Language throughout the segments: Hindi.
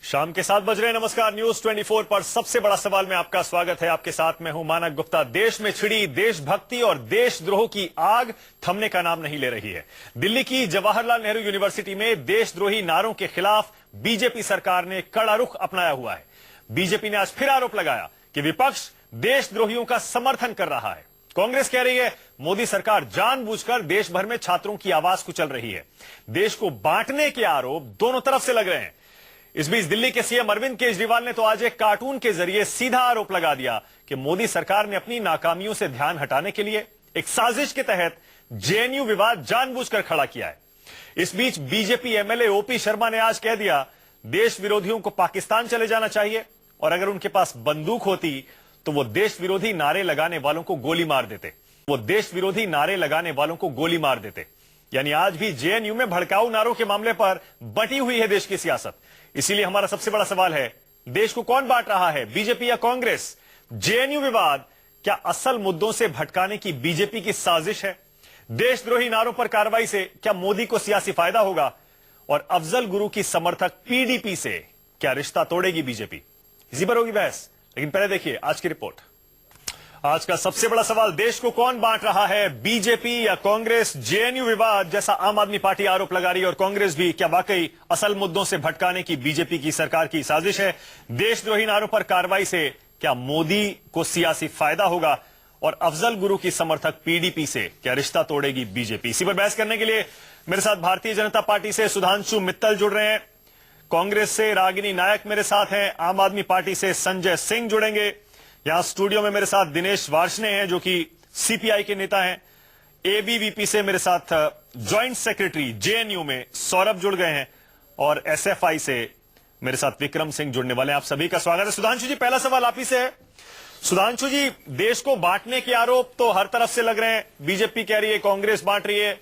शाम के 7 बज रहे हैं। नमस्कार, न्यूज 24 पर सबसे बड़ा सवाल में आपका स्वागत है। आपके साथ मैं हूं मानक गुप्ता। देश में छिड़ी देशभक्ति और देशद्रोह की आग थमने का नाम नहीं ले रही है। दिल्ली की जवाहरलाल नेहरू यूनिवर्सिटी में देशद्रोही नारों के खिलाफ बीजेपी सरकार ने कड़ा रुख अपनाया हुआ है। बीजेपी ने आज फिर आरोप लगाया कि विपक्ष देशद्रोहियों का समर्थन कर रहा है। कांग्रेस कह रही है मोदी सरकार जानबूझकर देश भर में छात्रों की आवाज कुचल रही है। देश को बांटने के आरोप दोनों तरफ से लग रहे हैं। इस बीच दिल्ली के सीएम अरविंद केजरीवाल ने तो आज एक कार्टून के जरिए सीधा आरोप लगा दिया कि मोदी सरकार ने अपनी नाकामियों से ध्यान हटाने के लिए एक साजिश के तहत जेएनयू विवाद जानबूझकर खड़ा किया है। इस बीच बीजेपी एमएलए ओपी शर्मा ने आज कह दिया देश विरोधियों को पाकिस्तान चले जाना चाहिए और अगर उनके पास बंदूक होती तो वो देश विरोधी नारे लगाने वालों को गोली मार देते। यानी आज भी जेएनयू में भड़काऊ नारों के मामले पर बटी हुई है देश की सियासत। इसीलिए हमारा सबसे बड़ा सवाल है, देश को कौन बांट रहा है, बीजेपी या कांग्रेस? जेएनयू विवाद क्या असल मुद्दों से भटकाने की बीजेपी की साजिश है? देशद्रोही नारों पर कार्रवाई से क्या मोदी को सियासी फायदा होगा? और अफजल गुरु की समर्थक पीडीपी से क्या रिश्ता तोड़ेगी बीजेपी? इसी पर होगी बहस, लेकिन पहले देखिए आज की रिपोर्ट। आज का सबसे बड़ा सवाल, देश को कौन बांट रहा है, बीजेपी या कांग्रेस? जेएनयू विवाद जैसा आम आदमी पार्टी आरोप लगा रही है और कांग्रेस भी, क्या वाकई असल मुद्दों से भटकाने की बीजेपी की सरकार की साजिश है? देशद्रोही नारों पर कार्रवाई से क्या मोदी को सियासी फायदा होगा? और अफजल गुरु की समर्थक पीडीपी से क्या रिश्ता तोड़ेगी बीजेपी? इसी पर बहस करने के लिए मेरे साथ भारतीय जनता पार्टी से सुधांशु मित्तल जुड़ रहे हैं, कांग्रेस से रागिनी नायक मेरे साथ हैं, आम आदमी पार्टी से संजय सिंह जुड़ेंगे। यहां स्टूडियो में मेरे साथ दिनेश वार्ष्णेय हैं जो कि सीपीआई के नेता हैं। एबीवीपी से मेरे साथ ज्वाइंट सेक्रेटरी जेएनयू में सौरभ जुड़ गए हैं और एसएफआई से मेरे साथ विक्रम सिंह जुड़ने वाले हैं। आप सभी का स्वागत है। सुधांशु जी, पहला सवाल आप ही से है। सुधांशु जी, देश को बांटने के आरोप तो हर तरफ से लग रहे हैं। बीजेपी कह रही है कांग्रेस बांट रही है,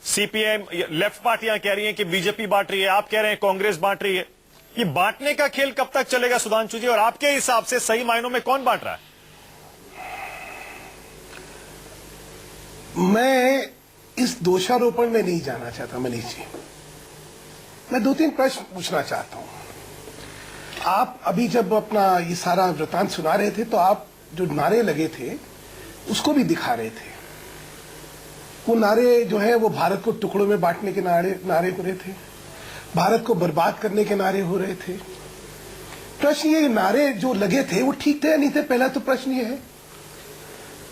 सीपीएम लेफ्ट पार्टियां कह रही हैं कि बीजेपी बांट रही है, आप कह रहे हैं कांग्रेस बांट रही है। ये बांटने का खेल कब तक चलेगा सुधांशु जी, और आपके हिसाब से सही मायनों में कौन बांट रहा है? मैं इस दोषारोपण में नहीं जाना चाहता मनीष जी। मैं 2-3 प्रश्न पूछना चाहता हूं। आप अभी जब अपना ये सारा वृतांत सुना रहे थे तो आप जो नारे लगे थे उसको भी दिखा रहे थे। वो नारे जो है वो भारत को टुकड़ों में बांटने के नारे हो रहे थे, भारत को बर्बाद करने के नारे हो रहे थे। प्रश्न ये, नारे जो लगे थे वो ठीक थे या नहीं थे? पहला तो प्रश्न ये है।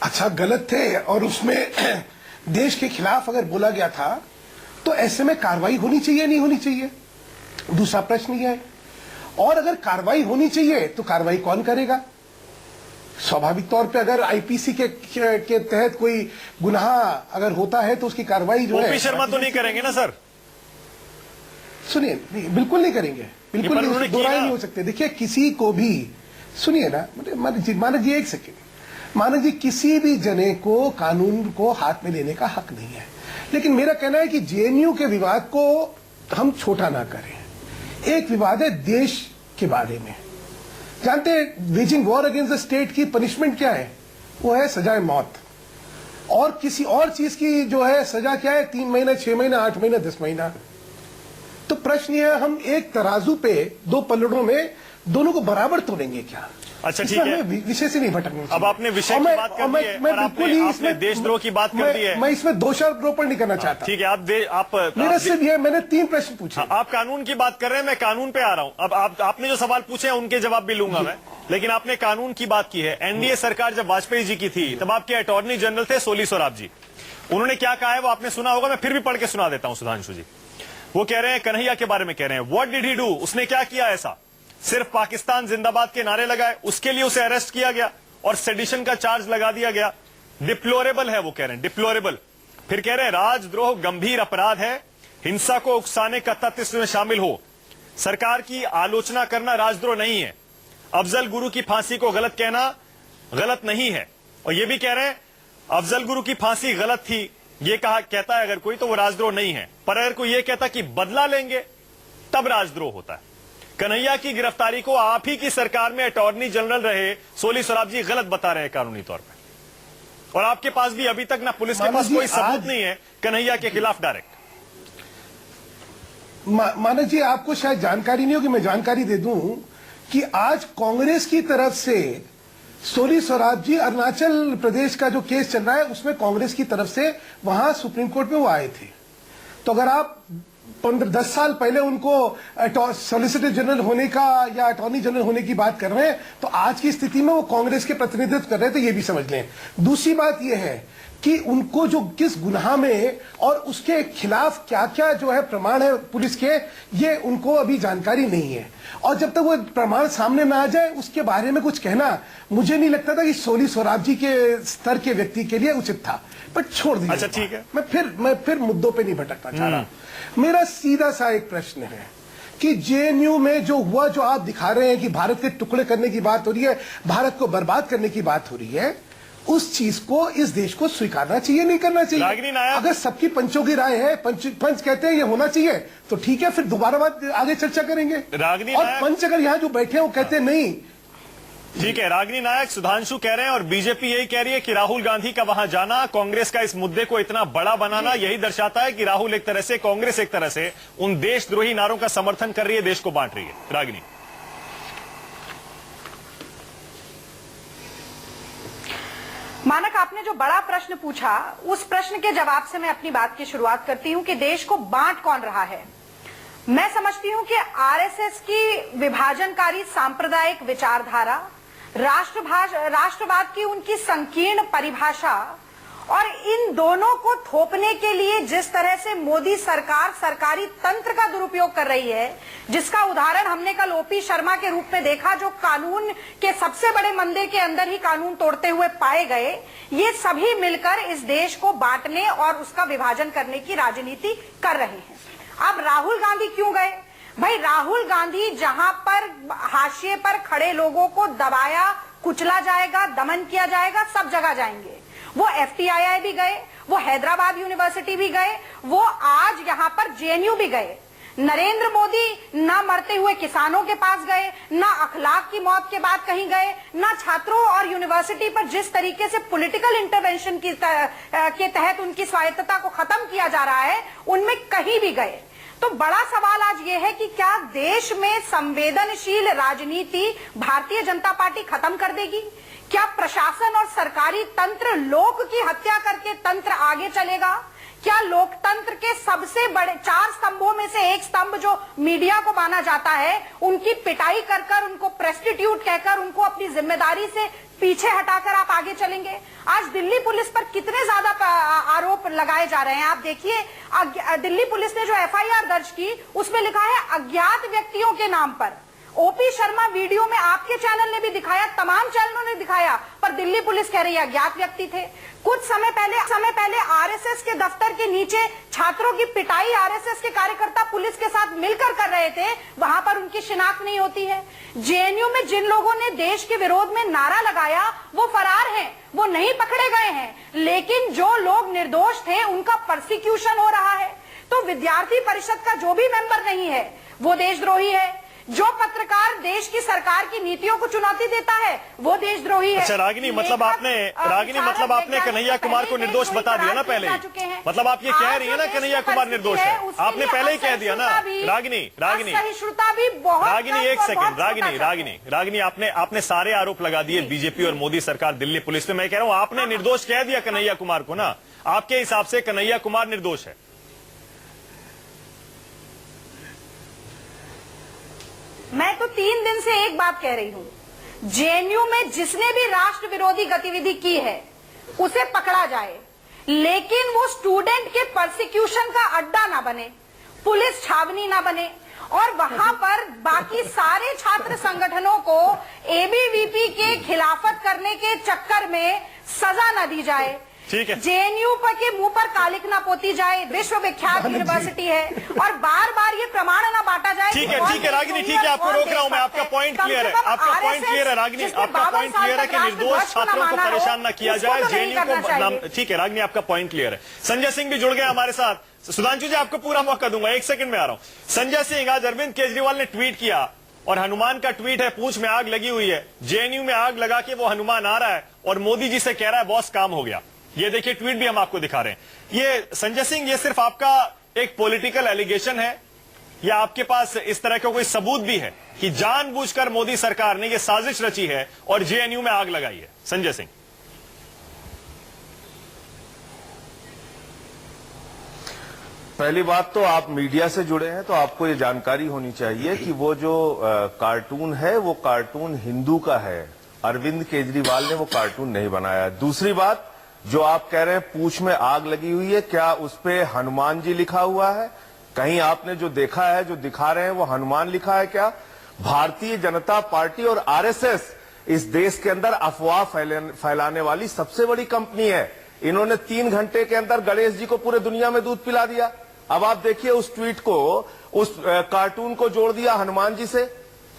अच्छा, गलत थे और उसमें देश के खिलाफ अगर बोला गया था तो ऐसे में कार्रवाई होनी चाहिए नहीं होनी चाहिए? दूसरा प्रश्न ये है, और अगर कार्रवाई होनी चाहिए तो कार्रवाई कौन करेगा? स्वाभाविक तौर पे अगर आईपीसी के तहत कोई गुनाह अगर होता है तो उसकी कार्रवाई जो है ओपी शर्मा तो नहीं करेंगे ना सर? सुनिए, नहीं, बिल्कुल नहीं करेंगे, बिल्कुल नहीं, दो राय नहीं हो सकते। देखिए, किसी को भी, सुनिए ना मानक जी, एक सेकेंड। मानक जी, किसी भी जने को कानून को हाथ में लेने का हक नहीं है, लेकिन मेरा कहना है कि जेएनयू के विवाद को हम छोटा ना करें। एक विवाद है देश के बारे में। जानते हैं waging war against the state की पनिशमेंट क्या है? वो है सजाए मौत। और किसी और चीज की जो है सजा क्या है? 3 महीना, 6 महीना, 8 महीना, 10 महीना। तो प्रश्न ये है, हम एक तराजू पे 2 पलड़ों में दोनों को बराबर तोड़ेंगे क्या? अच्छा, ठीक है, विषय से नहीं भटकना। अब आपने विषय की बात कर दी है और आपने देशद्रोह की बात कर दी है। मैं इसमें दोषारोपण नहीं करना चाहता। ठीक है, आप मेरे से भी है, मैंने 3 प्रश्न पूछे। आप कानून की बात कर रहे हैं, मैं कानून पे आ रहा हूं। अब आपने जो सवाल पूछे हैं उनके जवाब भी लूंगा मैं, लेकिन आपने कानून की बात की है। एनडीए सरकार जब वाजपेयी जी की थी तब आपके अटॉर्नी जनरल थे सोली सोराब जी। उन्होंने क्या कहा है वो आपने सुना होगा, मैं फिर भी पढ़ के सुना देता हूं सुधांशु जी। वो कह रहे हैं, कन्हैया के बारे में कह रहे हैं, व्हाट डिड ही डू, उसने क्या किया ऐसा? सिर्फ पाकिस्तान जिंदाबाद के नारे लगाए, उसके लिए उसे अरेस्ट किया गया और सेडिशन का चार्ज लगा दिया गया। डिप्लोरेबल है, वो कह रहे हैं, डिप्लोरेबल। फिर कह रहे हैं राजद्रोह गंभीर अपराध है, हिंसा को उकसाने का तथ्य इसमें शामिल हो। सरकार की आलोचना करना राजद्रोह नहीं है। अफजल गुरु की फांसी को गलत कहना गलत नहीं है। और ये भी कह रहे हैं अफजल गुरु की फांसी गलत थी, ये कहता है अगर कोई तो वो राजद्रोह नहीं है। पर अगर कोई ये कहता कि बदला लेंगे तब राजद्रोह होता है। कन्हैया की गिरफ्तारी को आप ही की सरकार में अटॉर्नी जनरल रहे सोली सोराब जी गलत बता रहे हैं कानूनी तौर पे, और आपके पास भी अभी तक ना पुलिस के पास कोई सबूत नहीं है कन्हैया के खिलाफ डायरेक्ट। मानस जी, आपको शायद जानकारी नहीं होगी, मैं जानकारी दे दूं कि आज कांग्रेस की तरफ से सोली स्वराज जी, अरुणाचल प्रदेश का जो केस चल रहा है उसमें कांग्रेस की तरफ से वहां सुप्रीम कोर्ट में वो आए थे। तो अगर आप 10 साल पहले उनको सॉलिसिटर जनरल होने का या अटॉर्नी जनरल होने की बात कर रहे हैं, तो आज की स्थिति में वो कांग्रेस के प्रतिनिधित्व कर रहे थे, ये भी समझ लें। दूसरी बात ये है कि उनको जो किस गुनाह में और उसके खिलाफ क्या क्या जो है प्रमाण है पुलिस के, ये उनको अभी जानकारी नहीं है। और जब तक वो प्रमाण सामने में आ जाए उसके बारे में कुछ कहना मुझे नहीं लगता था कि सोली स्वराज जी के स्तर के व्यक्ति के लिए उचित था। बट छोड़ दीजिए, अच्छा ठीक है, मैं फिर मुद्दों पे नहीं भटकना चाह रहा। मेरा सीधा सा एक प्रश्न है कि जेएनयू में जो हुआ, जो आप दिखा रहे हैं कि भारत के टुकड़े करने की बात हो रही है, भारत को बर्बाद करने की बात हो रही है, उस चीज को इस देश को स्वीकारना चाहिए, नहीं करना चाहिए? अगर सबकी पंचों की राय है, पंच कहते हैं ये होना चाहिए, तो ठीक है, फिर दोबारा बात आगे चर्चा करेंगे। और पंच अगर यहाँ जो बैठे हैं वो कहते हैं नहीं, ठीक है। रागिनी नायक, सुधांशु कह रहे हैं और बीजेपी यही कह रही है कि राहुल गांधी का वहां जाना, कांग्रेस का इस मुद्दे को इतना बड़ा बनाना, यही दर्शाता है कि राहुल एक तरह से, कांग्रेस एक तरह से उन देशद्रोही नारों का समर्थन कर रही है, देश को बांट रही है। रागिनी, मानक, आपने जो बड़ा प्रश्न पूछा, उस प्रश्न के जवाब से मैं अपनी बात की शुरुआत करती हूं कि देश को बांट कौन रहा है। मैं समझती हूं कि आरएसएस की विभाजनकारी सांप्रदायिक विचारधारा, राष्ट्रवाद की उनकी संकीर्ण परिभाषा और इन दोनों को थोपने के लिए जिस तरह से मोदी सरकार सरकारी तंत्र का दुरुपयोग कर रही है, जिसका उदाहरण हमने कल ओपी शर्मा के रूप में देखा, जो कानून के सबसे बड़े मंदिर के अंदर ही कानून तोड़ते हुए पाए गए, ये सभी मिलकर इस देश को बांटने और उसका विभाजन करने की राजनीति कर रहे हैं। अब राहुल गांधी क्यों गए? भाई, राहुल गांधी जहां पर हाशिए पर खड़े लोगों को दबाया, कुचला जाएगा, दमन किया जाएगा, सब जगह जाएंगे। वो एफटीआई भी गए, वो हैदराबाद यूनिवर्सिटी भी गए, वो आज यहाँ पर जेएनयू भी गए। नरेंद्र मोदी ना मरते हुए किसानों के पास गए, ना अखलाक की मौत के बाद कहीं गए, ना छात्रों और यूनिवर्सिटी पर जिस तरीके से पॉलिटिकल इंटरवेंशन के तहत उनकी स्वायत्तता को खत्म किया जा रहा है, उनमें कहीं भी गए। तो बड़ा सवाल आज ये है कि क्या देश में संवेदनशील राजनीति भारतीय जनता पार्टी खत्म कर देगी? क्या प्रशासन और सरकारी तंत्र लोक की हत्या करके तंत्र आगे चलेगा? क्या लोकतंत्र के सबसे बड़े 4 स्तंभों में से एक स्तंभ जो मीडिया को माना जाता है, उनकी पिटाई कर उनको प्रेस्टिट्यूट कहकर उनको अपनी जिम्मेदारी से पीछे हटाकर आप आगे चलेंगे? आज दिल्ली पुलिस पर कितने ज्यादा आरोप लगाए जा रहे हैं। आप देखिए, दिल्ली पुलिस ने जो एफआईआर दर्ज की उसमें लिखा है अज्ञात व्यक्तियों के नाम पर। ओपी शर्मा वीडियो में आपके चैनल ने भी दिखाया, तमाम चैनलों ने दिखाया, पर दिल्ली पुलिस कह रही है अज्ञात व्यक्ति थे। कुछ समय पहले आरएसएस के दफ्तर के नीचे छात्रों की पिटाई आरएसएस के कार्यकर्ता पुलिस के साथ मिलकर कर रहे थे, वहां पर उनकी शिनाख्त नहीं होती है। जेएनयू में जिन लोगों ने देश के विरोध में नारा लगाया वो फरार हैं, वो नहीं पकड़े गए हैं, लेकिन जो लोग निर्दोष थे उनका प्रोसिक्यूशन हो रहा है। तो विद्यार्थी परिषद का जो भी मेंबर नहीं है वो देशद्रोही है, जो पत्रकार देश की सरकार की नीतियों को चुनौती देता है वो देशद्रोही है। अच्छा रागिनी, मतलब आपने कन्हैया कुमार को निर्दोष बता दिया ना पहले ही। मतलब आप ये कह रही है ना कन्हैया कुमार निर्दोष है, आपने पहले ही कह दिया ना। रागिनी सहिष्णुता भी बहुत, रागिनी एक सेकंड, रागिनी आपने सारे आरोप लगा दिए बीजेपी और मोदी सरकार, दिल्ली पुलिस पे। मैं कह रहा हूं आपने निर्दोष कह दिया कन्हैया कुमार को ना। आपके हिसाब से कन्हैया कुमार निर्दोष है? मैं तो 3 दिन से एक बात कह रही हूं, जेएनयू में जिसने भी राष्ट्र विरोधी गतिविधि की है उसे पकड़ा जाए, लेकिन वो स्टूडेंट के प्रोसिक्यूशन का अड्डा ना बने, पुलिस छावनी ना बने, और वहां पर बाकी सारे छात्र संगठनों को एबीवीपी के खिलाफत करने के चक्कर में सजा न दी जाए। ठीक है, जेएनयू के मुंह पर कालिक ना पोती जाए, विश्वविख्यात यूनिवर्सिटी है, और बार बार ये प्रमाण ना बांटा जाए। ठीक है रागिनी, ठीक है, आपको रोक रहा हूं मैं, आपका पॉइंट क्लियर है, आपका पॉइंट क्लियर है रागिनी, आपका पॉइंट क्लियर है कि निर्दोष छात्रों को परेशान ना किया जाए, जेएनयू को। ठीक है रागिनी, आपका पॉइंट क्लियर है। संजय सिंह भी जुड़ गए हमारे साथ। सुधांशु जी, आपको पूरा मौका दूंगा, 1 सेकंड में आ रहा हूं। संजय सिंह, आज अरविंद केजरीवाल ने ट्वीट किया और हनुमान का ट्वीट है, पूंछ में आग लगी हुई है, जेएनयू में आग लगा के वो हनुमान आ रहा है और मोदी जी से कह रहा है बॉस काम हो गया। ये देखिए ट्वीट भी हम आपको दिखा रहे हैं। ये संजय सिंह, ये सिर्फ आपका एक पॉलिटिकल एलिगेशन है या आपके पास इस तरह का कोई सबूत भी है कि जानबूझकर मोदी सरकार ने यह साजिश रची है और जेएनयू में आग लगाई है? संजय सिंह। पहली बात तो आप मीडिया से जुड़े हैं तो आपको ये जानकारी होनी चाहिए कि वो जो कार्टून है वो कार्टून हिंदू का है। अरविंद केजरीवाल ने वो कार्टून नहीं बनाया। दूसरी बात, जो आप कह रहे हैं पूंछ में आग लगी हुई है, क्या उस पे हनुमान जी लिखा हुआ है? कहीं आपने जो देखा है, जो दिखा रहे हैं, वो हनुमान लिखा है क्या? भारतीय जनता पार्टी और आरएसएस इस देश के अंदर अफवाह फैलाने वाली सबसे बड़ी कंपनी है। इन्होंने 3 घंटे के अंदर गणेश जी को पूरे दुनिया में दूध पिला दिया। अब आप देखिए उस ट्वीट को, उस कार्टून को जोड़ दिया हनुमान जी से।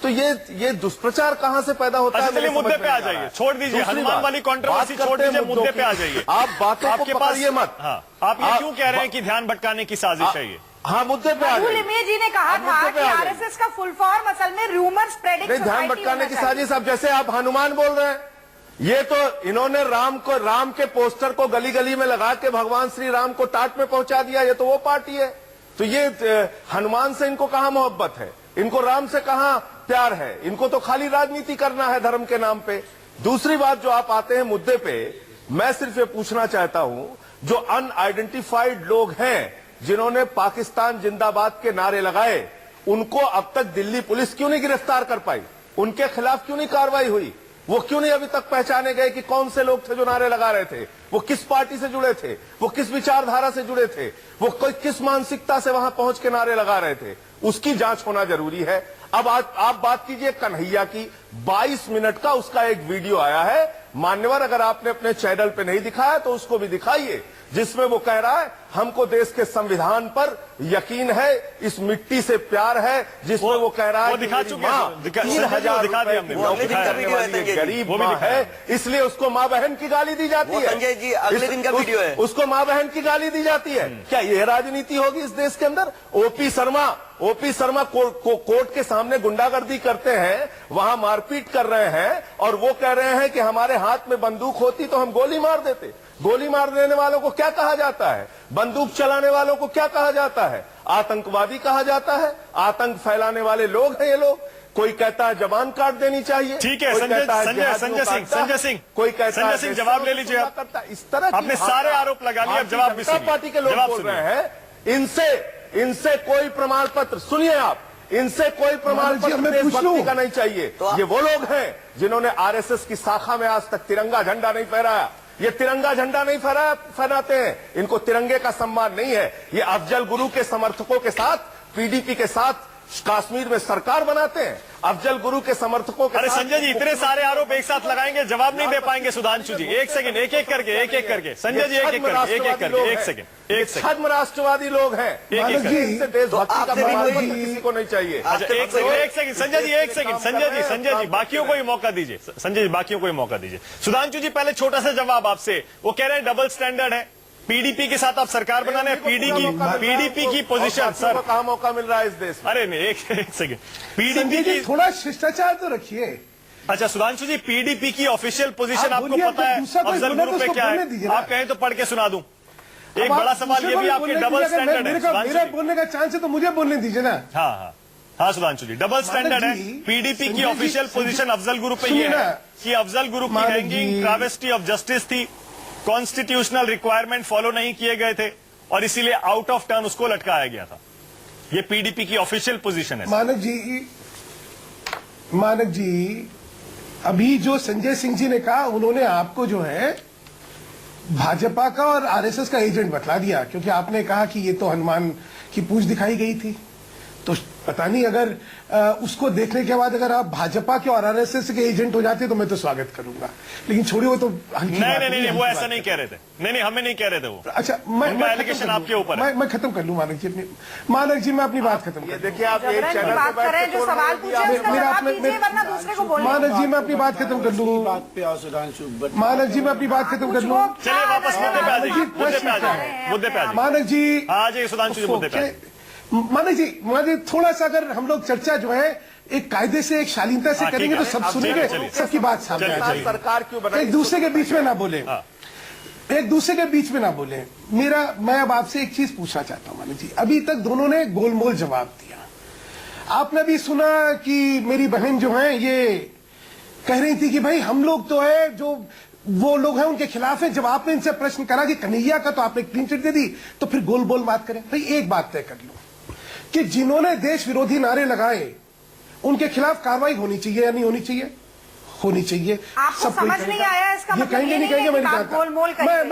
तो ये दुष्प्रचार कहां से पैदा होता है? चलिए मुद्दे पे आ जाइए, छोड़ दीजिए हनुमान वाली कंट्रोवर्सी, छोड़ दीजिए, मुद्दे पे आ जाइए। आप बातों को पकड़िए मत। हाँ, आप ये क्यों कह रहे हैं कि ध्यान भटकाने की साजिश है ये? हाँ, मुद्दे पे आ जाइए। लिमिया जी ने कहा था कि आरएसएस का फुल फॉर्म असल में रूमर स्प्रेडिंग नहीं, ध्यान भटकाने की साजिश। अब जैसे आप हनुमान बोल रहे हैं, ये तो इन्होंने राम के पोस्टर को गली गली में लगा के भगवान श्री राम को टाट में पहुंचा दिया। ये तो वो पार्टी है। तो ये हनुमान से इनको कहां मोहब्बत है? इनको राम से कहां प्यार है? इनको तो खाली राजनीति करना है धर्म के नाम पे। दूसरी बात, जो आप आते हैं मुद्दे पे, मैं सिर्फ ये पूछना चाहता हूं, जो अनआइडेंटिफाइड लोग हैं जिन्होंने पाकिस्तान जिंदाबाद के नारे लगाए, उनको अब तक दिल्ली पुलिस क्यों नहीं गिरफ्तार कर पाई? उनके खिलाफ क्यों नहीं कार्रवाई हुई? वो क्यों नहीं अभी तक पहचाने गए कि कौन से लोग थे जो नारे लगा रहे थे? वो किस पार्टी से जुड़े थे? वो किस विचारधारा से जुड़े थे? वो किस मानसिकता से वहां पहुंच के नारे लगा रहे थे? उसकी जांच होना जरूरी है। अब आप बात कीजिए कन्हैया की। 22 मिनट का उसका एक वीडियो आया है। मान्यवर, अगर आपने अपने चैनल पे नहीं दिखाया तो उसको भी दिखाइए, जिसमें वो कह रहा है हमको देश के संविधान पर यकीन है, इस मिट्टी से प्यार है, जिसमें वो कह रहा है दिखा चुके हैं, 3,000 रुपए की नौकरी करने वाली एक गरीब माँ है, इसलिए उसको माँ बहन की गाली दी जाती है। संजय जी, अगले दिन का वीडियो है। उसको माँ बहन की गाली दी जाती है। क्या ये राजनीति होगी इस देश के अंदर? ओपी शर्मा कोर्ट के सामने गुंडागर्दी करते हैं, वहां मारपीट कर रहे हैं, और वो कह रहे हैं कि हमारे हाथ में बंदूक होती तो हम गोली मार देते। गोली मार देने वालों को क्या कहा जाता है? बंदूक चलाने वालों को क्या कहा जाता है? आतंकवादी कहा जाता है। आतंक फैलाने वाले लोग हैं ये लोग। कोई कहता है जबान काट देनी चाहिए। ठीक है, संजय सिंह, कोई कहता है सिंह जवाब ले लीजिए आप। इस तरह आपने सारे आरोप लगा लिए, अब जवाब भी सुनिए। पार्टी के लोग बोल रहे हैं इनसे कोई प्रमाण पत्र, सुनिए आप, इनसे कोई प्रमाण पत्र देशभक्ति का नहीं चाहिए। ये वो लोग हैं जिन्होंने आरएसएस की शाखा में आज तक तिरंगा झंडा नहीं फहराया। ये तिरंगा झंडा नहीं फहराते हैं, इनको तिरंगे का सम्मान नहीं है। ये अफजल गुरु के समर्थकों के साथ, पीडीपी के साथ कश्मीर में सरकार बनाते हैं। अफजल गुरु के समर्थकों के अरे साथ। संजय जी, इतने सारे आरोप एक साथ लगाएंगे, जवाब नहीं दे पाएंगे सुधांशु जी। एक सेकंड, एक एक करके संजय जी, एक सेकंड। छद्म राष्ट्रवादी लोग हैं। एक देशभक्ति का प्रमाण पत्र किसी को नहीं चाहिए। अच्छा, एक सेकंड संजय जी, एक सेकंड संजय जी, बाकियों को ही मौका दीजिए। संजय जी, बाकियों को ही मौका दीजिए। सुधांशु जी, पहले छोटा सा जवाब आपसे। वो कह रहे हैं डबल स्टैंडर्ड है, पीडीपी के साथ आप सरकार बनाने हैं। पीडीपी की पोजीशन, सर कहाँ मौका मिल रहा है इस देश में? अरे नहीं, एक सेकंड, पीडीपी की थोड़ा शिष्टाचार तो रखिए। अच्छा सुधांशु जी, पीडीपी की ऑफिशियल पोजीशन आप आपको बोलिए, पता है दूसरा कोई अफजल बोले गुरु तो पे उसको क्या बोलने है? दीजिए ना। आप कहें तो पढ़ के सुना दूं। एक अब बड़ा आप सवाल ये भी आपके डबल स्टैंडर्ड है। मेरा बोलने का चांस है तो मुझे बोलने दीजिए ना। हाँ सुधांशु जी, डबल स्टैंडर्ड है। पीडीपी की ऑफिशियल पोजीशन अफजल गुरु पे ये है कि अफजल गुरु की हैंगिंग ट्रावेस्टी ऑफ जस्टिस थी, कॉन्स्टिट्यूशनल रिक्वायरमेंट फॉलो नहीं किए गए थे और इसीलिए आउट ऑफ टर्न उसको लटकाया गया था। ये पीडीपी की ऑफिशियल पोजीशन है। मानक जी, अभी जो संजय सिंह जी ने कहा, उन्होंने आपको जो है भाजपा का और आरएसएस का एजेंट बतला दिया, क्योंकि आपने कहा कि ये तो हनुमान की पूंछ दिखाई गई थी। तो पता नहीं, अगर उसको देखने के बाद अगर आप भाजपा के और आरएसएस के एजेंट हो जाते तो मैं तो स्वागत करूंगा, लेकिन छोड़िए, वो तो नहीं, वो ऐसा नहीं कह रहे थे। नहीं, हमें नहीं कह रहे थे वो। अच्छा, मैं एलिगेशन आपके ऊपर है। मैं खत्म कर लूं मानक जी, मैं अपनी बात खत्म कर। देखिए, आप एक चैनल बात कर रहे हैं, जो सवाल पूछे उसका जवाब दीजिए, वरना दूसरे को बोलने। मानक जी, मैं अपनी बात खत्म कर लूं। मानक जी, मैं अपनी बात खत्म कर लूं। चलिए वापस मुद्दे पे आ जाइए, मुद्दे पे आ जाइए। मानक जी, आ जाइए सुधांशु जी, मुद्दे पे आ जाइए। मानक जी, थोड़ा सा अगर हम लोग चर्चा जो है एक कायदे से, एक शालीनता से करेंगे तो सब सुनेंगे, सबकी बात सामने आ जाएगी। सरकार क्यों बनाई? एक दूसरे के बीच में ना बोले, एक दूसरे के बीच में ना बोले। मैं अब आपसे एक चीज पूछना चाहता हूं मानक जी। अभी तक दोनों ने गोलमोल जवाब दिया। आपने भी सुना कि मेरी बहन जो है ये कह रही थी कि भाई हम लोग तो है जो वो लोग हैं उनके खिलाफ है। जब आपने इनसे प्रश्न करा कि कन्हैया का तो आपने क्लीन चिट दे दी, तो फिर गोल बोल बात करें। भाई एक बात तय कर लो कि जिन्होंने देश विरोधी नारे लगाए उनके खिलाफ कार्रवाई होनी चाहिए या नहीं होनी चाहिए? होनी चाहिए। आपको सब कोई समझ नहीं कहेगा। आया इसका ये मतलब कहेंगे ये नहीं नहीं कहेंगे, है मैं कि नहीं आप जानता। गोलमोल करेंगे।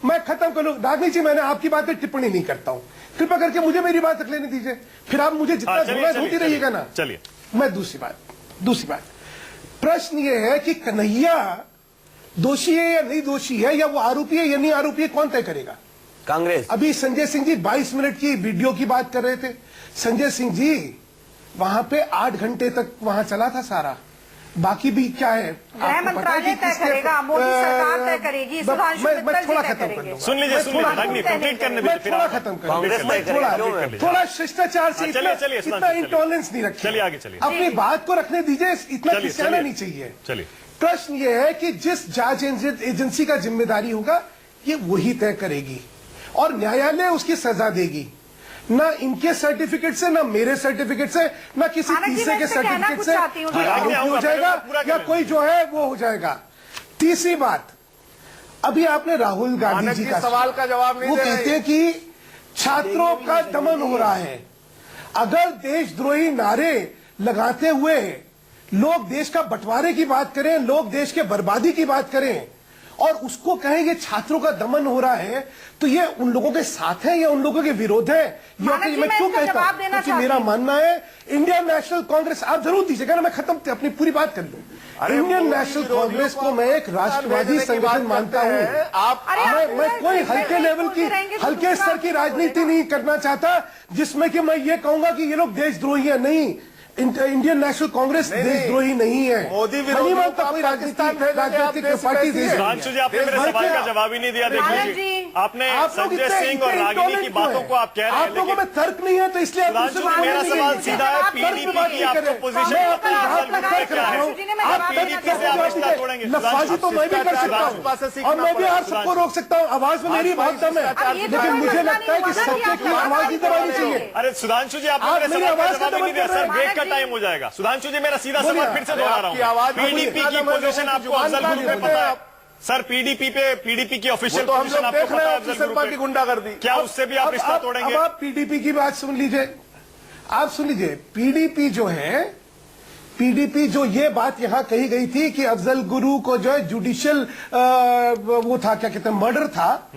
मैं खत्म कर लूं। रागनी जी, मैंने आपकी बात पे टिप्पणी नहीं करता हूं। कृपा करके मुझे मेरी बात तक लेने दीजिए, फिर आप मुझे जितना हाँ, चलिए, झूला चलिए, ढूंढती रहिएगा ना। चलिए। मैं दूसरी बात, प्रश्न ये है कि कन्हैया दोषी है या नहीं दोषी है, या वो आरोपी है या नहीं आरोपी है, कौन तय करेगा? कांग्रेस। अभी संजय सिंह जी 22 मिनट की वीडियो की बात कर रहे थे। संजय सिंह जी वहां पे 8 घंटे तक वहां चला था सारा। बाकी भी क्या है, गृह आपको पता है मंत्रालय कि तय किसके- करेगा, मोदी सरकार तय करेगी, सुधांशु मैं मित्तल जी थोड़ा तय खत्म कर करेंगे। लूं। सुन लीजिए रागनी, कंप्लीट करने मैं दीजिए, फिर थोड़ा आप- खत्म कर कांग्रेस लूं। मैं तय करेगी, क्यों थोड़ा है? थोड़ा शिष्टाचार से हाँ, चलिए, चलिए, इतना चलिए। इंटॉलरेंस नहीं रखिए। चलिए, आगे चलिए। अपनी बात को रखने दीजिए, इतना चलिए, खिसियाना चलिए। नहीं चाहिए। चलिए। प्रश्न ये है कि जिस जांच एजेंसी का जिम्मेदारी होगा ये वही तय करेगी और न्यायालय उसकी सजा देगी। ना इनके सर्टिफिकेट से, ना मेरे सर्टिफिकेट से, ना किसी हालांकि तीसरे मैं के इससे कहना सर्टिफिकेट कुछ से चाहती हूँ। कोई हाँ, आरोपी आगे हो जाएगा आऊंगा, पूरा या करें। कोई जो है वो हो जाएगा। तीसरी बात, अभी आपने राहुल गांधी मानक जी जी का सवाल का जवाब नहीं वो दे रहे कहते हैं कि छात्रों का दमन हो रहा है। अगर देशद्रोही नारे लगाते हुए लोग देश का बंटवारे की बात करें, लोग देश के बर्बादी की बात करें और उसको कहेंगे छात्रों का दमन हो रहा है, तो ये उन लोगों के साथ है या उन लोगों के विरोध है? या मानक कि जी, मैं मैं क्यों इसका कहता जवाब हूं? देना क्योंकि चाहती मेरा हूं। मानना है इंडियन नेशनल कांग्रेस, आप जरूर दीजिएगा ना, मैं खत्म अपनी पूरी बात कर लूं। इंडियन नेशनल कांग्रेस को मैं एक राष्ट्रवादी संगठन मानता हूं। मैं कोई हल्के लेवल की, हल्के स्तर की राजनीति नहीं करना चाहता जिसमें कि मैं ये कहूंगा कि ये लोग देशद्रोही है। नहीं, इंडियन नेशनल कांग्रेस देशद्रोही नहीं है। मोदी मैं नहीं मानता कोई राजनीतिक पार्टी देशद्रोही सुधांशु जी, आपने मेरे सवाल का जवाब ही नहीं दिया। राजन देखिए जी, आपने आप लोग संजय इतने- सिंह और इतने रागिनी की intolerant बातों क्यों को आप कह रहे हैं, आप लोगों में लेकिन तर्क नहीं है, तो इसलिए आप सुधांशु दूसरे जी, को मेरा नहीं सवाल करेंगे। सीधा है, तर्क पे पीडीपी बात की नहीं आपको करें। पोजीशन मैं का अपने हाथ मतलब में तर्क क्या है? रखा हूं। जी ने मैं आप जवाब तर्क देना कैसे चाहती हूं। रिश्ता तोड़ेंगे? लफाजी तो मैं भी कर सकता हूं और मैं भी आप सबको रोक सकता हूं। आवाज में मेरी बहुत दम है, अब ये तो लेकिन कोई मुझे मसला लगता है नहीं कि हुआ ना सबके कि की आप आवाज ही दबानी बात चाहिए। करेंगे। अरे सुधांशु जी, आपने आप मेरे मेरी सवाल का आवाज जवाब का ही नहीं दिया। दमन सर, कर ब्रेक रहे का हैं। टाइम हो जाएगा। सुधांशु जी, मेरा सीधा बोलिए। सवाल फिर से अरे दोहरा रहा आपकी आवाज हूँ। पीडीपी की पोजीशन आपको अफजल गुरु पे पता है? सर, पीडीपी की ऑफिशियल तो हम पोजीशन लोग आपको देख पता रहे है हैं अफजल ऑफिसर गुरु पार्टी पे? गुंडागर्दी। क्या उससे भी आप रिश्ता तोड़ेंगे? अब आप पीडीपी की बात सुन लीजिए। आप सुन लीजिए, पीडीपी जो है, पीडीपी जो ये बात यहां कही गई थी कि अफजल गुरु को जो है जुडिशियल वो था, क्या कहते हैं, मर्डर था।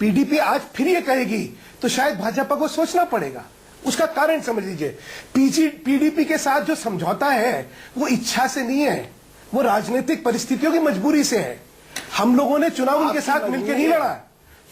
पीडीपी आज फिर ये कहेगी तो शायद भाजपा को सोचना पड़ेगा। उसका कारण समझ लीजिए, पीडीपी के साथ जो समझौता है वो इच्छा से नहीं है, वो राजनीतिक परिस्थितियों की मजबूरी से है। हम लोगों ने चुनाव उनके साथ मिलकर नहीं लड़ा।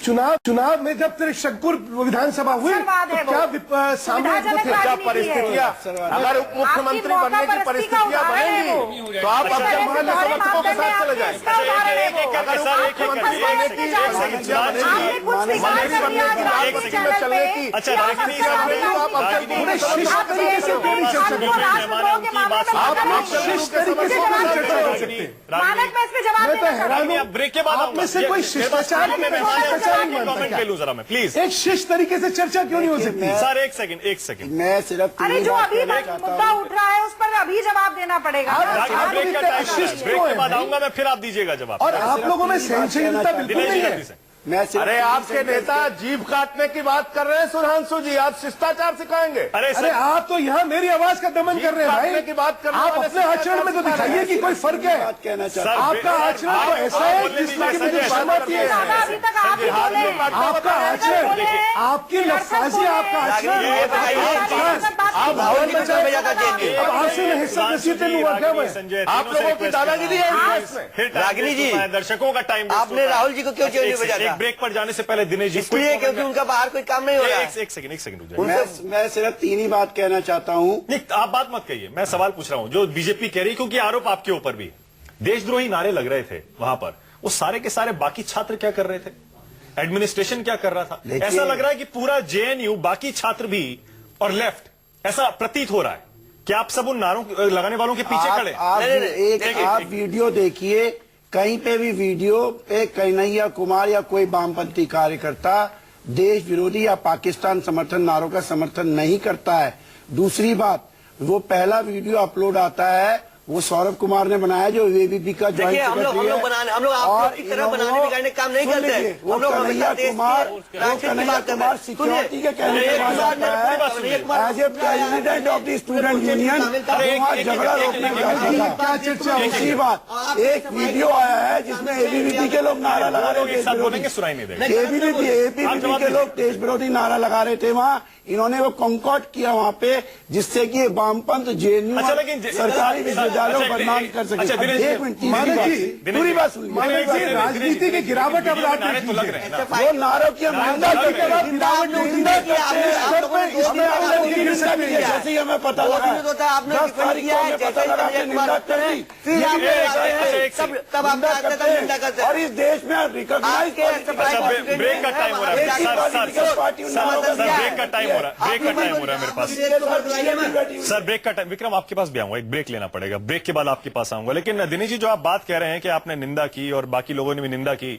चुनाव में जब त्रिशंकुर विधानसभा हुई अवसरवाद तो है क्या वो। सामने थे? क्या परिस्थितियां, अगर उप मुख्यमंत्री आपकी बनने की मौका परिस्थितियां परस्ती का बनेंगी उदाहरण है तो आप वो। अपने अच्छा, मोहल्ले ऐसे समर्थकों के दौरे साथ चले मापदंड जाएं। इसका उदाहरण है वो। अगर उप आपने मुख्यमंत्री फंसा बनने इसमें की जाओ। परिस्थितियां आपने बनेंगी, कुछ स्वीकार मंत्री कर लिया बनने आज की राजनीति राजनीति में चैनल चलने पे। की अच्छा, क्या रागिनी सबसे साहब, बड़ी आप बात अफजल गुरु है? के शिष्ट आप तरीके से देश क्यों नहीं चल आपको सकते? राष्ट्रद्रोह के मामले में आप पकड़ अफजल लेंगे। गुरु शिष्ट तरीके से जवाब क्यों नहीं दीजिए। चल सकते? मानक मैं इस पे जवाब मैं तो देना चाहती हैरान हूँ। हूं, ब्रेक के बाद आप में से कोई शिष्टाचार की शिष्टाचार नहीं मानता कमेंट क्या? ले लूं जरा मैं, प्लीज। एक शिष्ट तरीके से चर्चा क्यों नहीं हो सकती? सर, एक सेकंड। मैं सिर्फ अरे जो अभी मुद्दा उठ रहा है उस पर अभी जवाब देना पड़ेगा। आप ब्रेक का टाइम शिष्ट ब्रेक क्यों के है बाद भाई? आऊंगा मैं, फिर आप दीजिएगा जवाब। और आप लोगों में सहनशीलता बिल्कुल दिनेश जी, नहीं जल्दी है। से। मैं सिर्फ अरे आपके नेता जीभ काटने की बात कर रहे हैं सुधांशु जी, आप शिष्टाचार सिखाएंगे? अरे अरे सर, आप तो यहाँ मेरी आवाज का दमन कर रहे हैं काटने भाई। की बात करने आप वाले अपने आचरण में तो दिखाइए कि कोई फर्क है। बात कहना सर, चाहता हूं। आपका आचरण तो ऐसा है जिसमें कि मुझे शर्म आती है। दादा अभी तक आप ही बोले हैं। आपका आचरण, आपकी लफाजी, आपका आचरण, आप राहुल जी को भैया का कहेंगे। अब आपसे मैं हिस्सा नसीब नहीं हुआ क्या मैं? संजय, आप तीनों से लोगों की request दादागिरी कर रहा हूं। है इस केस में। रागिनी जी, दर्शकों का टाइम आपने राहुल जी को क्यों क्यों नहीं बजाया? एक ब्रेक पर जाने से पहले दिनेश जी, इसलिए क्योंकि उनका बाहर कोई काम नहीं हो रहा है। एक सेकंड रुक जाइए। मैं सिर्फ तीन ही बात कहना चाहता हूं। नहीं, आप बात मत कहिए, मैं सवाल पूछ रहा हूं जो बीजेपी कह रही, क्योंकि आरोप आपके ऊपर भी देशद्रोही नारे लग रहे थे वहां पर। वो सारे के सारे बाकी छात्र क्या कर रहे थे? एडमिनिस्ट्रेशन क्या कर रहा था? ऐसा लग रहा है कि पूरा जेएनयू, बाकी छात्र भी और लेफ्ट, ऐसा प्रतीत हो रहा है कि आप सब उन नारों लगाने वालों के पीछे खड़े। आप वीडियो देखिए, कहीं पे भी वीडियो पे कन्हैया कुमार या कोई वामपंथी कार्यकर्ता देश विरोधी या पाकिस्तान समर्थन नारों का समर्थन नहीं करता है। दूसरी बात, वो पहला वीडियो अपलोड आता है वो सौरभ कुमार ने बनाया जो एबीपी का देखिए हम लोग आप लोग की तरह बनाने बिगाड़ने का काम नहीं करते हैं। वो कन्हैया कुमार सिक्योरिटी के कहने के बाद आता है as a president of the student union वहाँ झगड़ा रोकने का क्या चर्चा हो दूसरी बात, एक वीडियो आया है जिसमें एबीवीपी के लोग नारा लगा रहे थे, बोलेंगे सुनाई नहीं देगा। एबीवीपी के लोग देश विरोधी नारा लगा रहे थे वहाँ, इन्होंने वो कॉन्कॉर्ड किया वहाँ पे जिससे कि वामपंथ जेएनयू अच्छा, लेकिन सरकारी विश्वविद्यालयों को बदनाम कर सके। अच्छा, दिनेश जी, एक मिनट, मानव जी, पूरी बात सुनिए। राजनीति की गिरावट अब नारे तो लग रहे हैं ना। वो नारों की हम निंदा करते हैं, जैसे ही हमें पता लगा 10 तारीख को हमें पता लगा कि निंदा कर दी, तब आप निंदा करते हैं। और इस देश में रिकॉग्नाइज ब्रेक का टाइम हो रहा है सर, ब्रेक का टाइम हो रहा है मेरे पास सर, ब्रेक का टाइम। विक्रम आपके पास भी आऊंगा, एक ब्रेक लेना पड़ेगा, ब्रेक के बाद आपके पास आऊंगा। लेकिन दिनेश जी, जो आप बात कह रहे हैं कि आपने निंदा की और बाकी लोगों ने भी निंदा की,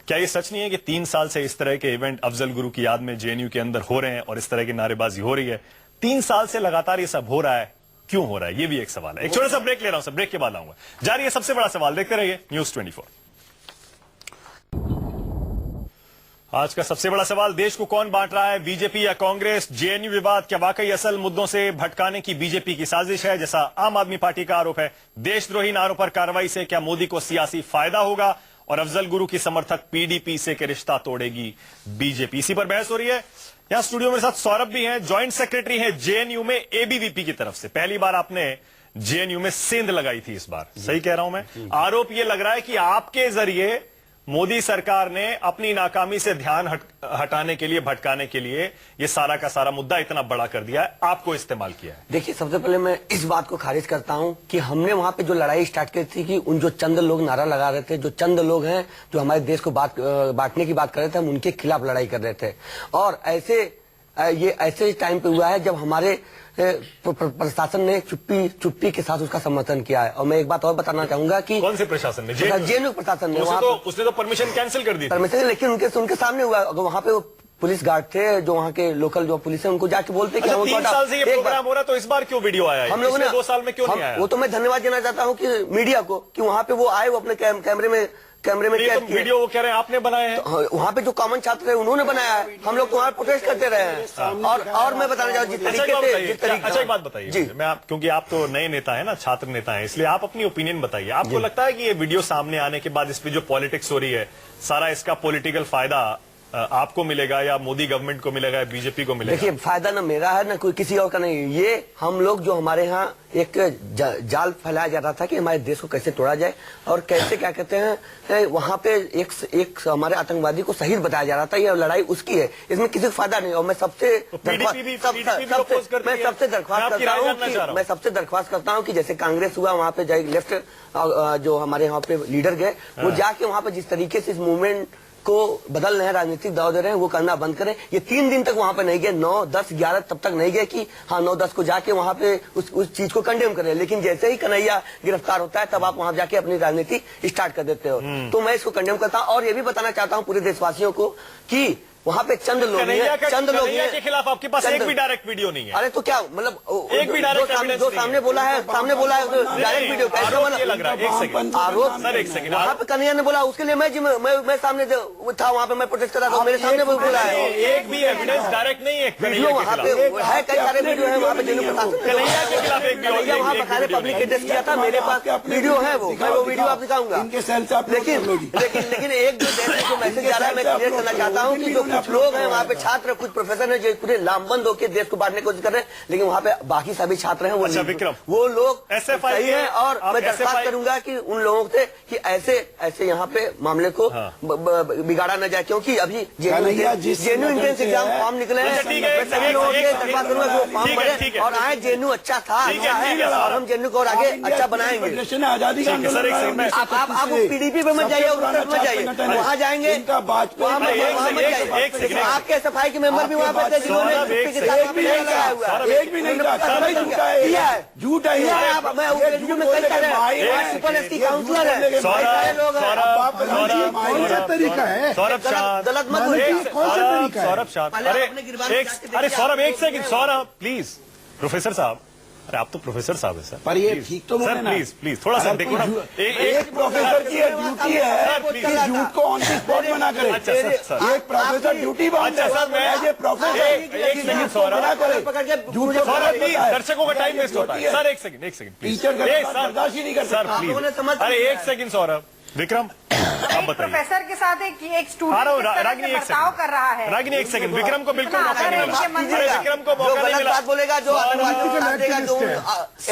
क्या ये सच नहीं है कि 3 साल से इस तरह के इवेंट अफजल गुरु की याद में जेएनयू के अंदर हो रहे हैं और इस तरह की नारेबाजी हो रही है? 3 साल से लगातार ये सब हो रहा है, क्यों हो रहा है? ये भी एक सवाल है। एक छोटा सा ब्रेक ले रहा हूं सर, ब्रेक के बाद आऊंगा। जारी है सबसे बड़ा सवाल, देखते रहिए न्यूज 24। आज का सबसे बड़ा सवाल, देश को कौन बांट रहा है, बीजेपी या कांग्रेस? जेएनयू विवाद क्या वाकई असल मुद्दों से भटकाने की बीजेपी की साजिश है, जैसा आम आदमी पार्टी का आरोप है? देशद्रोही नारों पर कार्रवाई से क्या मोदी को सियासी फायदा होगा? और अफजल गुरु की समर्थक पीडीपी से के रिश्ता तोड़ेगी बीजेपी? इसी पर बहस हो रही है। यहां स्टूडियो में साथ सौरभ भी हैं, ज्वाइंट सेक्रेटरी हैं जेएनयू में एबीवीपी की तरफ से। पहली बार आपने जेएनयू में सेंध लगाई थी इस बार, सही कह रहा हूं मैं? आरोप यह लग रहा है कि आपके जरिए मोदी सरकार ने अपनी नाकामी से ध्यान हटाने के लिए, भटकाने के लिए ये सारा का सारा मुद्दा इतना बड़ा कर दिया है, आपको इस्तेमाल किया है। देखिए, सबसे पहले मैं इस बात को खारिज करता हूं कि हमने वहां पे जो लड़ाई स्टार्ट की थी कि उन जो चंद लोग नारा लगा रहे थे, जो चंद लोग हैं जो हमारे देश को बांटने की बात कर रहे थे, हम उनके खिलाफ लड़ाई कर रहे थे। और ये ऐसे टाइम पे हुआ है जब हमारे प्रशासन ने चुप्पी के साथ उसका समर्थन किया है। और मैं एक बात और बताना चाहूंगा कि कौन से प्रशासन ने? जेएनयू प्रशासन ने। उसने तो परमिशन कैंसिल कर दी, परमिशन, लेकिन उनके सामने हुआ। अगर वहां पे पुलिस गार्ड थे जो वहाँ के लोकल जो पुलिस है, उनको जाके बोलते कि 3 साल से ये प्रोग्राम हो रहा है, तो इस बार क्यों वीडियो आया? हम लोगों ने 2 साल में क्यों नहीं आया? वो तो मैं धन्यवाद देना चाहता हूँ कि मीडिया को, कि वहाँ पे वो आए, वो अपने कैमरे में कैद किए। वीडियो वो कह रहे हैं आपने बनाए हैं? वहाँ पे जो कॉमन छात्र है उन्होंने बनाया है, हम लोग वहाँ प्रोटेस्ट करते रहे हैं। और मैं बताना चाहूँ जिस तरीके से, अच्छा एक बात बताइए, मैं क्योंकि आप तो नए नेता है ना, छात्र नेता है, इसलिए आप अपनी ओपिनियन बताइए। आपको लगता है कि ये वीडियो सामने आने के बाद इस पे जो पॉलिटिक्स हो रही है, सारा इसका पॉलिटिकल फायदा आपको मिलेगा या मोदी गवर्नमेंट को मिलेगा या बीजेपी को मिलेगा? देखिए, फायदा ना मेरा है ना कोई किसी और का नहीं। ये हम लोग जो हमारे यहाँ एक जाल फैलाया जा रहा था कि हमारे देश को कैसे तोड़ा जाए और कैसे क्या कहते हैं, वहाँ पे एक हमारे आतंकवादी को शहीद बताया जा रहा था। यह लड़ाई उसकी है, इसमें किसी को फायदा नहीं। और मैं सबसे दरख्वास्त करता हूँ कि जैसे कांग्रेस हुआ, वहाँ पे जाए लेफ्ट जो हमारे यहाँ पे लीडर गए, वो जाके वहाँ पे जिस तरीके से इस मूवमेंट को बदल रहे हैं, राजनीतिक दाव दे रहे हैं, वो करना बंद करें। ये 3 दिन तक वहां पे नहीं गए, 9, 10, 11 तब तक नहीं गए कि हाँ 9, 10 को जाके वहां पे उस चीज को कंडेम करें। लेकिन जैसे ही कन्हैया गिरफ्तार होता है, तब आप वहां जाके अपनी राजनीति स्टार्ट कर देते हो। तो मैं इसको कंडेम करता हूं। और ये भी बताना चाहता हूं पूरे देशवासियों को कि वहाँ पे चंद लोग के खिलाफ आपके पास एक भी डायरेक्ट वीडियो नहीं है? अरे तो क्या मतलब, एक भी डायरेक्ट जो सामने बोला है डायरेक्ट वीडियो कैसे लग रहा है? आरोप सर एक सेकंड, वहाँ पे कन्हैया ने बोला, उसके लिए मैं सामने था, वहाँ पे मैं प्रोटेस्ट कर रहा था, मेरे सामने वो बोला है। एक भी एविडेंस डायरेक्ट नहीं है वीडियो वहाँ पे है, कई सारे वीडियो है वहाँ पे जेएनयू कन्हैया के खिलाफ एक वीडियो वहाँ बकायदे पब्लिक एड्रेस किया था, मेरे पास वीडियो है, मैं वो वीडियो आप दिखाऊंगा। लेकिन एक जो मैसेज आ रहा है, मैं क्लियर करना चाहता हूँ कि जो कुछ लोग हैं वहाँ पे, छात्र, कुछ प्रोफेसर हैं जो पूरे लामबंद होकर देश को बांटने की कोशिश कर रहे हैं, लेकिन वहाँ पे बाकी सभी छात्र हैं वो लोग सही है। और मैं दरख्वास्त करूंगा कि उन लोगों से कि ऐसे यहाँ पे मामले को बिगाड़ा न जाए, क्योंकि अभी जेएनयू एंट्रेंस एग्जाम फॉर्म निकले हैं, सभी लोगों से दरख्वास्त करूंगा कि वो फॉर्म भरे और आए। जेएनयू अच्छा था, और हम जेएनयू को और आगे अच्छा बनाएंगे। आप पीडीपी पे मत जाइए, उत्तर मत जाइए, वहाँ जाएंगे आपके सफाई के मेंबर भी वहाँ पे थे जिन्होंने एक भी नहीं झूठ है। सुपर एसटी काउंसलर है, तरीका है गलत मत सौरभ शांत। अरे सौरभ एक सेकंड, सौरभ प्लीज प्रोफेसर साहब, अरे आप तो प्रोफेसर साहब है सर। पर ये ठीक तो सर बोले ना। प्लीज थोड़ा सा देखो ना। एक प्रोफेसर की ड्यूटी है कि झूठ को ऑन द स्पॉट मना करे। अच्छा सर, एक प्रोफेसर ड्यूटी अच्छा सर, मैं एज ए प्रोफेसर एक सेकंड सौरभ, झूठ को सौरभ प्लीज, दर्शकों का टाइम वेस्ट होता है सर। एक सेकंड प्लीज, टीचर का बर्दाश्त ही नहीं कर सर सकता। प्लीज, अरे एक सेकंड सौरभ। विक्रम आप बताइए। प्रोफेसर के साथ एक आ स्टूडेंट रहा हूँ, किस तरह रागिनी से एक बर्ताव कर रहा है। सेकंड, रागिनी एक सेकंड, विक्रम को बिल्कुल मौका नहीं मिला। मंदिर अरे विक्रम को जो मौका नहीं गलत मिला। बात बोलेगा, जो आतंकवाद देगा, जो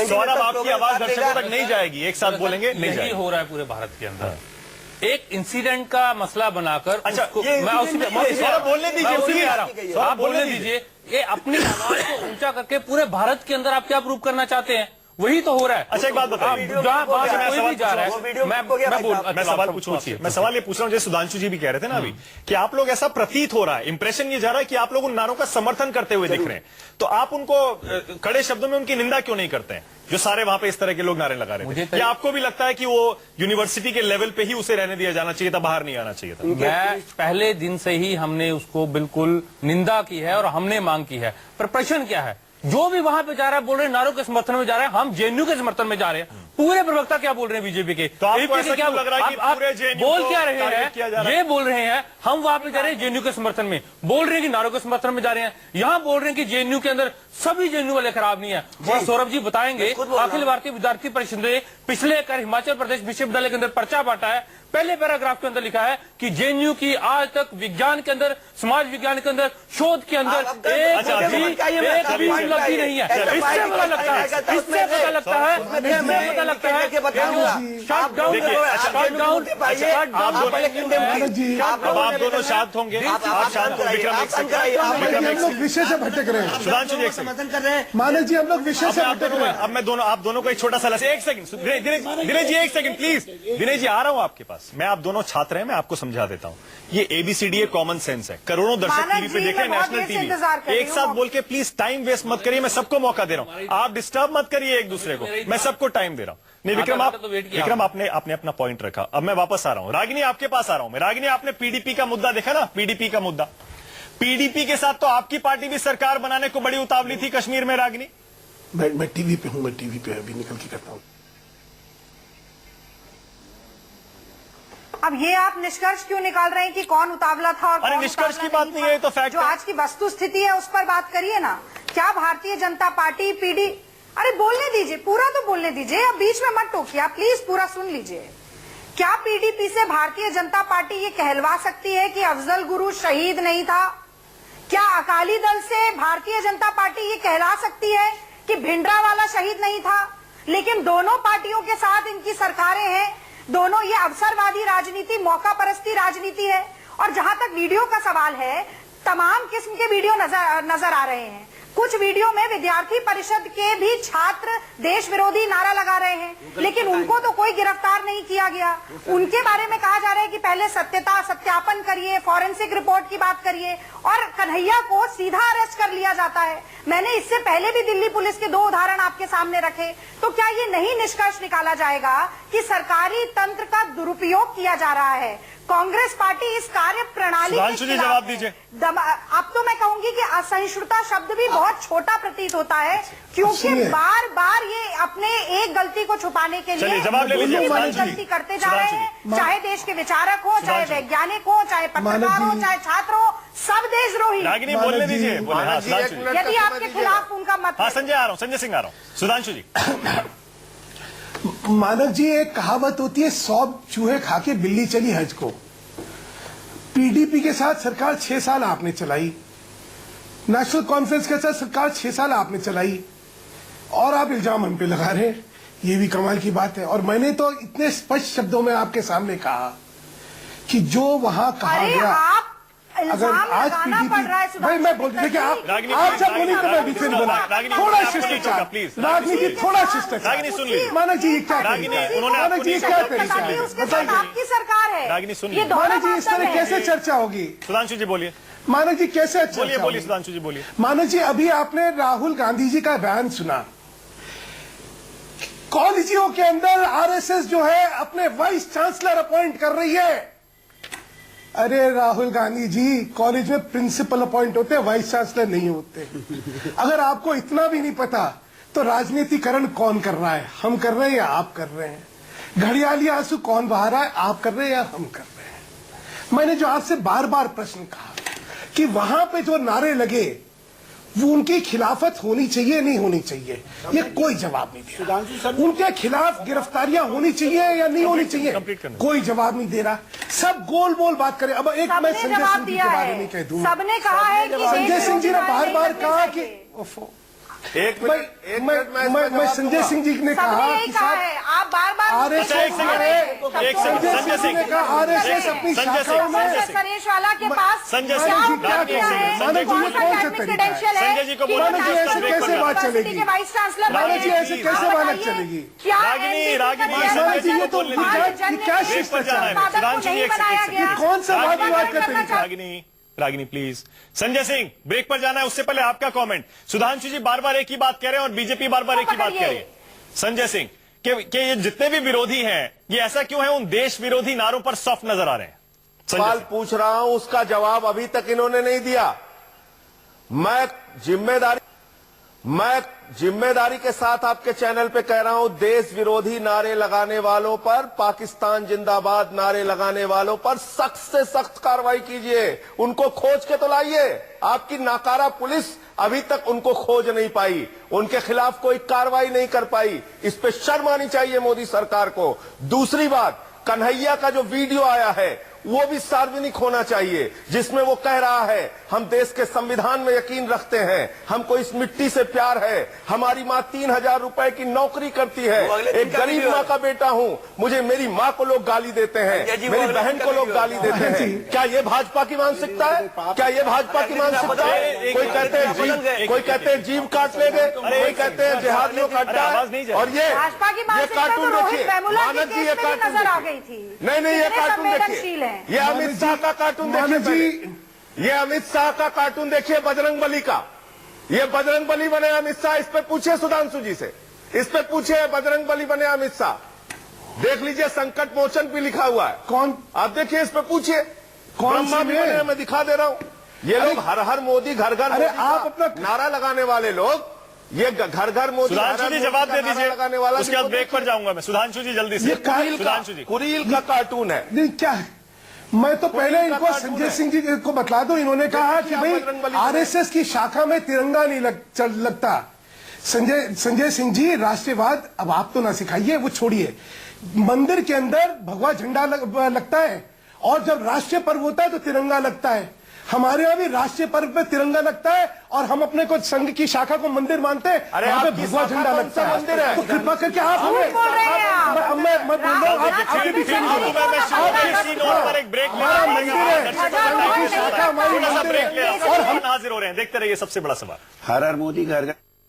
सौरभ आपकी आवाज दर्शकों तक नहीं जाएगी, एक साथ बोलेंगे नहीं यही जाएगी। हो रहा है पूरे भारत के अंदर। एक इंसिडेंट का मसला बनाकर अच्छा, उसको- ये मैं उसी पे- सौरभ बोलने दीजिए, मैं उसी उसी पे पे आ रहा हूँ। सौरभ आप बोलने दीजिए, ये अपनी आवाज को ऊंचा करके पूरे भारत के अंदर आप क्या प्रूव करना चाहते हैं, वही तो हो रहा है। अच्छा एक बात बताइए, आप जहाँ वहाँ से कोई भी जा रहा वो है, वीडियो मैं को क्या बोल- मैं सवाल पूछूं आपसे। मैं सवाल ये पूछ रहा हूँ, जैसे सुधांशु जी भी कह रहे थे ना अभी, कि आप लोग ऐसा प्रतीत हो रहा है, इंप्रेशन ये जा रहा है कि आप लोग उन नारों का समर्थन करते हुए दिख रहे हैं, तो आप उनको कड़े शब्दों में उनकी निंदा क्यों नहीं करते हैं, जो सारे वहां पे इस तरह के लोग नारे लगा रहे थे? या आपको भी लगता है कि वो यूनिवर्सिटी के लेवल पे ही उसे रहने दिया जाना चाहिए था, बाहर नहीं आना चाहिए था? मैं पहले दिन से ही हमने उसको बिल्कुल निंदा की है और हमने मांग की है। पर प्रश्न क्या है, जो भी वहां पे जा रहा है बोल रहे हैं नारों के समर्थन में जा रहे हैं, हम जेएनयू के समर्थन में जा रहे हैं। पूरे प्रवक्ता क्या बोल रहे हैं बीजेपी के? तो आपको APK ऐसा क्या क्यों लग रहा है कि आप पूरे JNU बोल को क्या रहे टारगेट किया जा रहा हैं? है? ये बोल रहे हैं हम वहां पे जा रहे हैं जेएनयू के समर्थन में, बोल रहे हैं कि नारों के समर्थन में जा रहे हैं। यहाँ बोल रहे हैं कि जेएनयू के अंदर सभी जेएनयू वाले खराब नहीं है। और सौरभ जी बताएंगे, अखिल भारतीय विद्यार्थी परिषद ने पिछले कर हिमाचल प्रदेश विश्वविद्यालय के अंदर पर्चा बांटा है। पहले पैराग्राफ के अंदर लिखा है कि जेएनयू की आज तक विज्ञान के अंदर, समाज विज्ञान के अंदर, शोध के अंदर एक भी उपलब्धि नहीं है। इससे पता लगता है, इससे पता लगता है, इससे पता लगता है shut down, shut down, shut down. अब आप दोनों शांत होंगे, आप शांत हो। विक्रम एक सेकंड, हम लोग विषय से भटक रहे हैं। सुधांशु जी एक सेकंड, समर्थन कर रहे हैं। मानस जी हम लोग विषय से अब भटक रहे हैं। अब मैं दोनों, आप दोनों को एक छोटा सा एक सेकंड, दिनेश जी एक सेकंड प्लीज। दिनेश जी आ रहा हूं आपके पास, मैं आप दोनों छात्र हैं, मैं आपको समझा देता हूं। ये ABCD कॉमन सेंस है, करोड़ों दर्शक मानस टीवी पे जी, देख रहे हैं, मैं बहुत नेशनल देर से इंतजार कर टीवी। रही एक हूँ। साथ बोल के प्लीज टाइम वेस्ट मत करिए, मैं सबको मौका दे रहा हूं, आप डिस्टर्ब मत करिए एक दूसरे को, मैं सबको टाइम दे रहा हूं। नहीं विक्रम, आप विक्रम आपने अपना पॉइंट रखा, अब मैं वापस आ रहा हूं। रागिनी आपके पास आ रहा हूं मैं। रागिनी, आपने PDP का मुद्दा देखा ना, PDP का मुद्दा, PDP के साथ तो आपकी पार्टी भी सरकार बनाने को बड़ी उतावली थी कश्मीर में। रागिनी, मैं टीवी पे हूं, मैं टीवी पे अभी निकल के करता हूं। अब ये आप निष्कर्ष क्यों निकाल रहे हैं कि कौन उतावला था और अरे कौन निष्कर्ष उतावला की बात नहीं है, ये तो फैक्ट जो है। आज की वस्तु स्थिति है उस पर बात करिए ना। क्या भारतीय जनता पार्टी अरे बोलने दीजिए, पूरा तो बोलने दीजिए, अब बीच में मत टोकिए, आप प्लीज पूरा सुन लीजिए। क्या PDP से भारतीय जनता पार्टी ये कहलवा सकती है कि अफजल गुरु शहीद नहीं था? क्या अकाली दल से भारतीय जनता पार्टी ये कहला सकती है कि भिंडरावाला शहीद नहीं था? लेकिन दोनों पार्टियों के साथ इनकी सरकारें हैं, दोनों ये अवसरवादी राजनीति, मौका परस्ती राजनीति है। और जहां तक वीडियो का सवाल है, तमाम किस्म के वीडियो नजर आ रहे हैं। कुछ वीडियो में विद्यार्थी परिषद के भी छात्र देश विरोधी नारा लगा रहे हैं, लेकिन उनको तो कोई गिरफ्तार नहीं किया गया। उनके बारे में कहा जा रहा है कि पहले सत्यापन करिए, फॉरेंसिक रिपोर्ट की बात करिए, और कन्हैया को सीधा अरेस्ट कर लिया जाता है। मैंने इससे पहले भी दिल्ली पुलिस के 2 उदाहरण आपके सामने रखे। तो क्या ये नहीं निष्कर्ष निकाला जाएगा कि सरकारी तंत्र का दुरुपयोग किया जा रहा है? कांग्रेस पार्टी इस कार्य प्रणाली के सुधांशु जी खिलाफ जवाब है। दीजिए। अब तो मैं कहूंगी कि असहिष्णुता शब्द भी बहुत छोटा प्रतीत होता है, क्योंकि सुनिए। बार बार ये अपने एक गलती को छुपाने के लिए चलिए, जवाब ले लीजिए, दूसरी बड़ी सुधांशु जी। गलती करते जा रहे हैं। सुधांशु चाहे देश के विचारक हो, चाहे सुधांशु। वैज्ञानिक हो, चाहे पत्रकार हो, जी। चाहे छात्र हो, सब देशद्रोही। रागिनी मानव बोलने जी, दीजिए, बोले। हाँ, मानव जी, सुधांशु एक जी। मिनट यदि का आपके समय खिलाफ उनका मत हाँ, संजय आ रहा हूँ, संजय सिंह आ रहा हूँ। सुधांशु जी, मानव जी, एक कहावत होती है, 100 चूहे खा के बिल्ली चली हज को। PDP के साथ सरकार 6 साल आपने चलाई, नेशनल कॉन्फ्रेंस के साथ सरकार 6 साल आपने चलाई, और आप इल्जाम हम पे लगा रहे हैं, ये भी कमाल की बात है। और मैंने तो इतने स्पष्ट शब्दों में आपके सामने कहा कि जो वहां कहा अरे गया, आप अगर इल्जाम आज लगाना पड़ रहा है PDP, भाई मैं बोल देखिए, रागिनी, आप जब बोली तो मैं रागिनी, बीच में बोला, रागिनी, थोड़ा रागिनी, शिष्टाचार, प्लीज, रागिनी जी, थोड़ा शिष्टाचार। रागिनी सुन लीजिए। मानव जी, ये क्या रागिनी, तरीका है? उन्होंने मानव आपको जी, ये नहीं क्या कहा, तरीका बताइए, है? उसके साथ बताइए। आपकी सरकार है। रागिनी, सुन ये लीजिए। दोहरा मानव जी, इस तरह मापदंड है। कैसे चर्चा होगी? सुधांशु जी बोलिए, मानव जी, कैसे बोलिए, चर्चा बोलिए, होगी? सुधांशु जी बोलिए। मानव जी, अभी आपने राहुल गांधी जी का बयान सुना, कॉलेजों के अंदर RSS जो है अपने वाइस चांसलर अपॉइंट कर रही है। अरे राहुल गांधी जी, कॉलेज में प्रिंसिपल अपॉइंट होते हैं, वाइस चांसलर नहीं होते। अगर आपको इतना भी नहीं पता तो राजनीतिकरण कौन कर रहा है, हम कर रहे हैं या आप कर रहे हैं? घड़ियाली आंसू कौन बहा रहा है, आप कर रहे हैं या हम कर रहे हैं? मैंने जो आपसे बार बार प्रश्न कहा कि वहां पे जो नारे लगे वो उनकी खिलाफत होनी चाहिए नहीं होनी चाहिए, ये कोई जवाब नहीं दे रहा। उनके खिलाफ गिरफ्तारियां होनी चाहिए या नहीं होनी चाहिए, कोई जवाब नहीं दे रहा। सब गोल बोल बात करें। अब एक मैं संजय सिंह जी के बारे में कह दूं, सबने कहा है कि संजय सिंह जी ने बार बार कहा कि एक मिनट मैं संजय सिंह जी ने कहा कि आप बार बार आरएसएस संजय सिंह ने कहा आरएसएस अपनी शाखाओं में सरेशवाला के पास संजय क्या सिंह, उपयोग किया है? मानव जी, कौन ये सा कौन सा academic तरीका है? credential है संजय जी को कि बोलना वो चाहिए, national ऐसे कैसे बात university चलेगी? के वाइस चांसलर मानव जी, बने? ऐसे कैसे आप बात बताइए, चलेगी? क्या रागिनी, NDP रागिनी, का मानव जी, ये तो जन्म ये क्या शिष्टाचार है? संपादक को नहीं बनाया गया? कौन सा वाद विवाद का तरीका? रागिनी प्लीज। संजय सिंह, ब्रेक पर जाना है, उससे पहले आपका कमेंट। सुधांशु जी बार बार एक ही बात कह रहे हैं और बीजेपी बार बार एक ही बात कह रही है। संजय सिंह कि ये जितने भी विरोधी हैं, ये ऐसा क्यों है उन देश विरोधी नारों पर सॉफ्ट नजर आ रहे हैं? सवाल पूछ रहा हूं, उसका जवाब अभी तक इन्होंने नहीं दिया। मैं जिम्मेदारी के साथ आपके चैनल पे कह रहा हूं, देश विरोधी नारे लगाने वालों पर, पाकिस्तान जिंदाबाद नारे लगाने वालों पर सख्त से सख्त कार्रवाई कीजिए। उनको खोज के तो लाइए। आपकी नाकारा पुलिस अभी तक उनको खोज नहीं पाई, उनके खिलाफ कोई कार्रवाई नहीं कर पाई। इस पे शर्म आनी चाहिए मोदी सरकार को। दूसरी बात, कन्हैया का जो वीडियो आया है वो भी सार्वजनिक होना चाहिए, जिसमें वो कह रहा है हम देश के संविधान में यकीन रखते हैं, हमको इस मिट्टी से प्यार है, हमारी माँ 3000 रुपए की नौकरी करती है, एक गरीब माँ का बेटा हूँ, मुझे मेरी माँ को लोग गाली देते हैं, मेरी बहन को लोग गाली देते हैं। क्या ये भाजपा की मानसिकता है? क्या ये भाजपा की मानसिकता है? कोई कहते हैं जीव काट लेंगे, कोई कहते हैं जिहादियों का अड्डा है। और ये कार्टून देखिए, मानव जी, ये कार्टून नजर आ गई थी। नहीं, ये कार्टून देखिए, ये अमित शाह का कार्टून देखिए, ये अमित शाह का कार्टून देखिए, बजरंग बली का। ये बजरंग बली बने अमित शाह, इस पे पूछिए सुधांशु जी से, इस पे पूछिए बजरंग बली बने अमित शाह। देख लीजिए, संकट मोचन भी लिखा हुआ है। कौन? आप देखिए, इस पे पूछिए। कौन सी भी बने, मैं दिखा दे रहा हूं। ये लोग हर हर मोदी, घर घर अरे मोदी का आप अपना नारा लगाने वाले लोग, ये घर घर मोदी, सुधांशु जी जवाब दे दीजिए, लगाने वाला। उसके बाद ब्रेक पर जाऊंगा मैं। सुधांशु जी जल्दी से। सुधांशु जी, कुरील का कार्टून है। नहीं, क्या है? मैं तो पहले इनको संजय सिंह जी को बतला दूं। इन्होंने कहा कि भाई आरएसएस की शाखा में तिरंगा नहीं लगता। संजय सिंह जी, राष्ट्रवाद अब आप तो ना सिखाइए, वो छोड़िए। मंदिर के अंदर भगवा झंडा लगता है और जब राष्ट्रीय पर्व होता है तो तिरंगा लगता है। हमारे यहाँ भी राष्ट्रीय पर्व पे तिरंगा लगता है और हम अपने को संघ की शाखा को मंदिर मानते हैं। अरे वहाँ पे आपकी भगवा झंडा लगता है। मंदिर है। तो कृपा करके आप हमें, बोल रहे हैं आप। मैं बोल रहा हूँ, आप आगे पीछे नहीं बोलो। एक ब्रेक हमारा मंदिर है, संघ की शाखा हमारी मंदिर है। और हम हाजिर हो रहे हैं। देखते रहिए सबसे बड़ा सवाल। हर हर मोदी घर घर